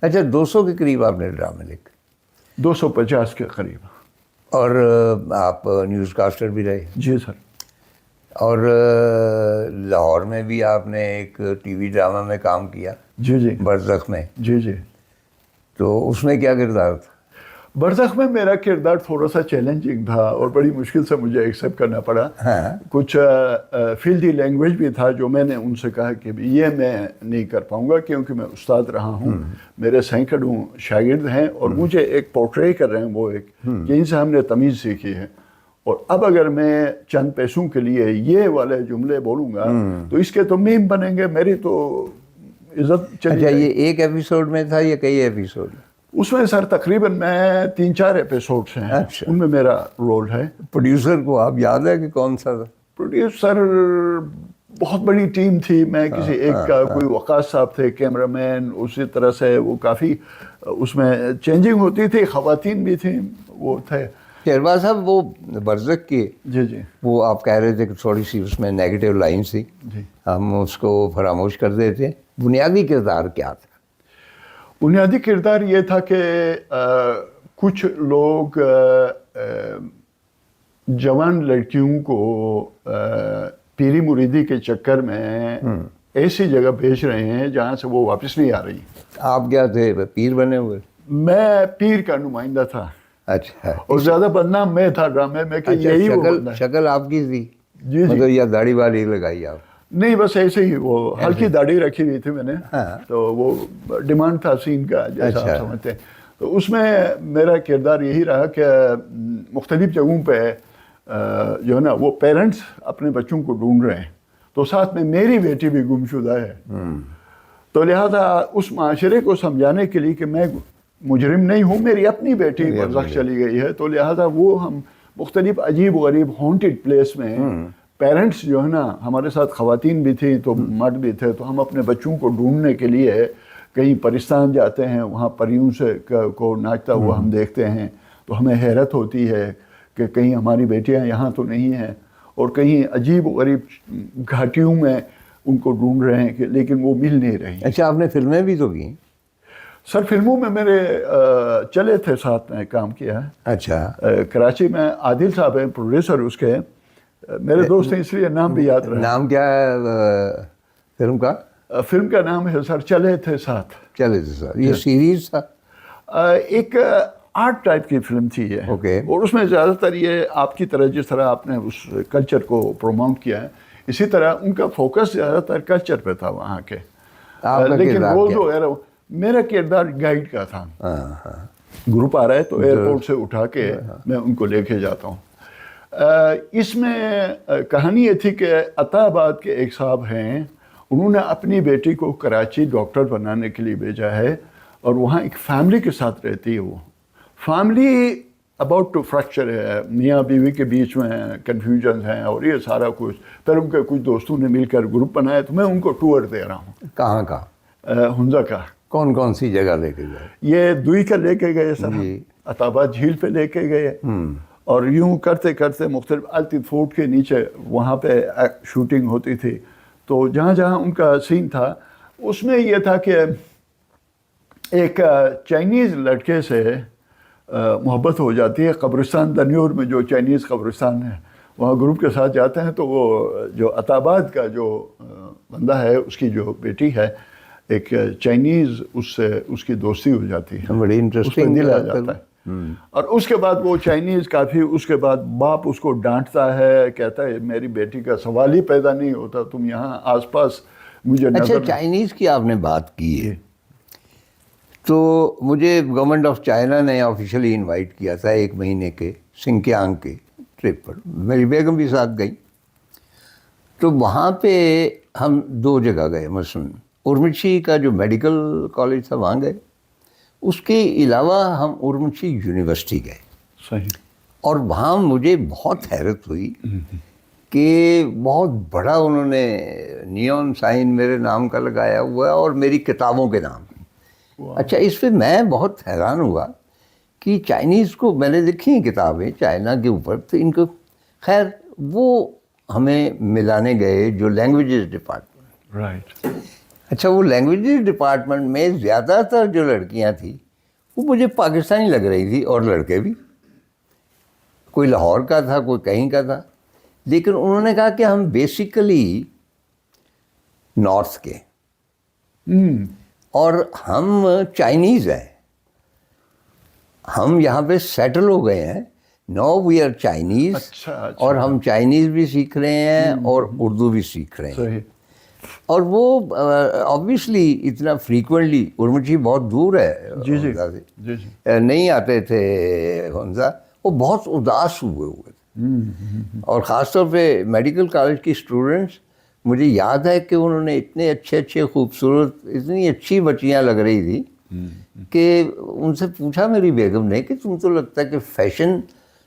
اچھا 200 کے قریب آپ نے ڈرامے لکھے؟ 250 کے قریب. اور آپ نیوز کاسٹر بھی رہے؟ جی سر. اور لاہور میں بھی آپ نے ایک ٹی وی ڈرامہ میں کام کیا؟ جی جی. برزخ میں؟ جی جی. تو اس میں کیا کردار تھا؟ برزخ میں میرا کردار تھوڑا سا چیلنجنگ تھا اور بڑی مشکل سے مجھے ایکسیپٹ کرنا پڑا. کچھ فیلڈی لینگویج بھی تھا جو میں نے ان سے کہا کہ یہ میں نہیں کر پاؤں گا کیونکہ میں استاد رہا ہوں, میرے سینکڑوں شاگرد ہیں اور مجھے ایک پورٹرے کر رہے ہیں وہ ایک جن سے ہم نے تمیز سیکھی ہے, اور اب اگر میں چند پیسوں کے لیے یہ والے جملے بولوں گا تو اس کے تو میم بنیں گے, میری تو عزت چلی اچھا جائے گی. یہ ایک ایپیسوڈ میں تھا یا کئی ایپیسوڈ؟ اس میں سر تقریباً میں 3-4 ایپیسوڈس ہیں. اچھا. ان میں میرا رول ہے. پروڈیوسر کو آپ یاد ہے کہ کون سا تھا؟ پروڈیوسر بہت بڑی ٹیم تھی. میں کسی ایک کا کوئی وقاص صاحب تھے کیمرہ مین, اسی طرح سے وہ کافی اس میں چینجنگ ہوتی تھی, خواتین بھی تھیں وہ تھے. شہرباز صاحب وہ برزخ کی جی جی وہ آپ کہہ رہے تھے کہ تھوڑی سی اس میں نیگیٹو لائنس تھی, جی. ہم اس کو فراموش کر دیتے. بنیادی کردار کیا تھا؟ بنیادی کردار یہ تھا کہ کچھ لوگ جوان لڑکیوں کو پیری مریدی کے چکر میں ایسی جگہ بھیج رہے ہیں جہاں سے وہ واپس نہیں آ رہی. آپ کیا تھے, پیر بنے ہوئے؟ میں پیر کا نمائندہ تھا. اچھا. اور زیادہ بدنام میں تھا ڈرامے میں کہ یہی وہ بندہ ہے. شکل آپ کی تھی؟ جی جی. مطلب یا داڑھی واڑھی لگائی آپ؟ نہیں بس ایسے ہی, وہ ہلکی داڑھی رکھی ہوئی تھی میں نے, تو وہ ڈیمانڈ تھا سین کا جیسا آپ سمجھتے ہیں. تو اس میں میرا کردار یہی رہا کہ مختلف جگہوں پہ جو ہے نا وہ پیرنٹس اپنے بچوں کو ڈھونڈ رہے ہیں, تو ساتھ میں میری بیٹی بھی گمشدہ ہے. تو لہذا اس معاشرے کو سمجھانے کے لیے کہ میں مجرم نہیں ہوں, میری اپنی بیٹی برزخ چلی گئی ہے, تو لہذا وہ ہم مختلف عجیب و غریب ہانٹڈ پلیس میں پیرنٹس جو ہے نا, ہمارے ساتھ خواتین بھی تھیں تو مرد بھی تھے, تو ہم اپنے بچوں کو ڈھونڈنے کے لیے کہیں پرستان جاتے ہیں, وہاں پریوں سے کو ناچتا ہوا ہم دیکھتے ہیں, تو ہمیں حیرت ہوتی ہے کہ کہیں ہماری بیٹیاں یہاں تو نہیں ہیں, اور کہیں عجیب و غریب گھاٹیوں میں ان کو ڈھونڈ رہے ہیں کہ لیکن وہ مل نہیں رہی. اچھا آپ نے فلمیں بھی تو کی؟ سر فلموں میں میرے چلے تھے, ساتھ میں کام کیا ہے. اچھا. کراچی میں عادل صاحب ہیں پروڈیوسر, اس کے میرے دوست ہیں اس لیے نام بھی یاد رہا. نام کیا ہے فلم کا؟ فلم کا نام ہے سر چلے تھے ساتھ. چلے تھے ساتھ. یہ سیریز تھا؟ ایک آرٹ ٹائپ کی فلم تھی یہ. اوکے. اور اس میں زیادہ تر یہ آپ کی طرح جس طرح آپ نے اس کلچر کو پروموٹ کیا ہے, اسی طرح ان کا فوکس زیادہ تر کلچر پہ تھا وہاں کے. لیکن وہ جو ہے میرا کردار گائیڈ کا تھا. گروپ آ رہا ہے تو ایئرپورٹ سے اٹھا کے میں ان کو لے کے جاتا ہوں. اس میں کہانی یہ تھی کہ عطا آباد کے ایک صاحب ہیں, انہوں نے اپنی بیٹی کو کراچی ڈاکٹر بنانے کے لیے بھیجا ہے, اور وہاں ایک فیملی کے ساتھ رہتی ہے. وہ فیملی اباؤٹ ٹو فریکچر ہے, میاں بیوی کے بیچ میں کنفیوژنز ہیں اور یہ سارا کچھ. پھر ان کے کچھ دوستوں نے مل کر گروپ بنایا, تو میں ان کو ٹور دے رہا ہوں. کہاں کا؟ ہنزا کا. کون کون سی جگہ لے کے گئے؟ یہ دوئی کا لے کے گئے سر, عطا آباد جھیل پہ لے کے گئے, اور یوں کرتے کرتے مختلف التد فورٹ کے نیچے وہاں پہ شوٹنگ ہوتی تھی. تو جہاں جہاں ان کا سین تھا اس میں یہ تھا کہ ایک چائنیز لڑکے سے محبت ہو جاتی ہے. قبرستان دنیور میں جو چائنیز قبرستان ہے وہاں گروپ کے ساتھ جاتے ہیں, تو وہ جو عطا آباد کا جو بندہ ہے اس کی جو بیٹی ہے ایک چائنیز, اس سے اس کی دوستی ہو جاتی ہے. بڑی انٹرسٹنگ دل آ جاتا ہے. اور اس کے بعد وہ چائنیز کافی, اس کے بعد باپ اس کو ڈانٹتا ہے, کہتا ہے میری بیٹی کا سوال ہی پیدا نہیں ہوتا, تم یہاں آس پاس مجھے نظر. اچھا چائنیز کی آپ نے بات کی ہے, تو مجھے گورنمنٹ آف چائنا نے آفیشلی انوائٹ کیا تھا 1 مہینے کے سنکیانگ کے ٹرپ پر, میری بیگم بھی ساتھ گئی. تو وہاں پہ ہم 2 جگہ گئے, مثلاً ارمچی کا جو میڈیکل کالج تھا وہاں گئے, اس کے علاوہ ہم ارمچی یونیورسٹی گئے. صحیح. اور وہاں مجھے بہت حیرت ہوئی کہ بہت بڑا انہوں نے نیون سائن میرے نام کا لگایا ہوا ہے اور میری کتابوں کے نام. اچھا اس پہ میں بہت حیران ہوا کہ چائنیز کو میں نے لکھی ہیں کتابیں چائنا کے اوپر, تو ان کو خیر وہ ہمیں ملانے گئے جو لینگویجز ڈپارٹمنٹ. رائٹ. اچھا وہ لینگویج ڈپارٹمنٹ میں زیادہ تر جو لڑکیاں تھیں وہ مجھے پاکستانی لگ رہی تھی اور لڑکے بھی، کوئی لاہور کا تھا کوئی کہیں کا تھا، لیکن انہوں نے کہا کہ ہم بیسیکلی نارتھ کے اور ہم چائنیز ہیں، ہم یہاں پہ سیٹل ہو گئے ہیں، نو وی آر چائنیز، اور ہم چائنیز بھی سیکھ رہے ہیں اور اردو بھی سیکھ رہے ہیں. اور وہ آبویسلی اتنا فریکوینٹلی، ارمچی بہت دور ہے حمزہ سے، نہیں آتے تھے حمزہ، وہ بہت اداس ہوئے تھے. اور خاص طور پہ میڈیکل کالج کی اسٹوڈنٹس، مجھے یاد ہے کہ انہوں نے اتنے اچھے اچھے خوبصورت، اتنی اچھی بچیاں لگ رہی تھی کہ ان سے پوچھا میری بیگم نے کہ تم تو لگتا ہے کہ فیشن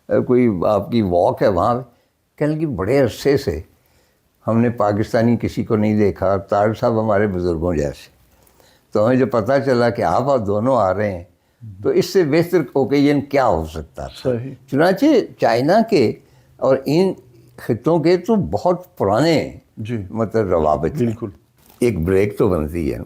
کوئی آپ کی واک ہے وہاں. کہنے لگی بڑے عرصے سے ہم نے پاکستانی کسی کو نہیں دیکھا، طارق صاحب ہمارے بزرگوں جیسے، تو ہمیں جو پتہ چلا کہ آپ دونوں آ رہے ہیں تو اس سے بہتر اوکیزن کیا ہو سکتا تھا. چنانچہ چائنا کے اور ان خطوں کے تو بہت پرانے مطلب روابط، بالکل ایک بریک تو بنتی ہے.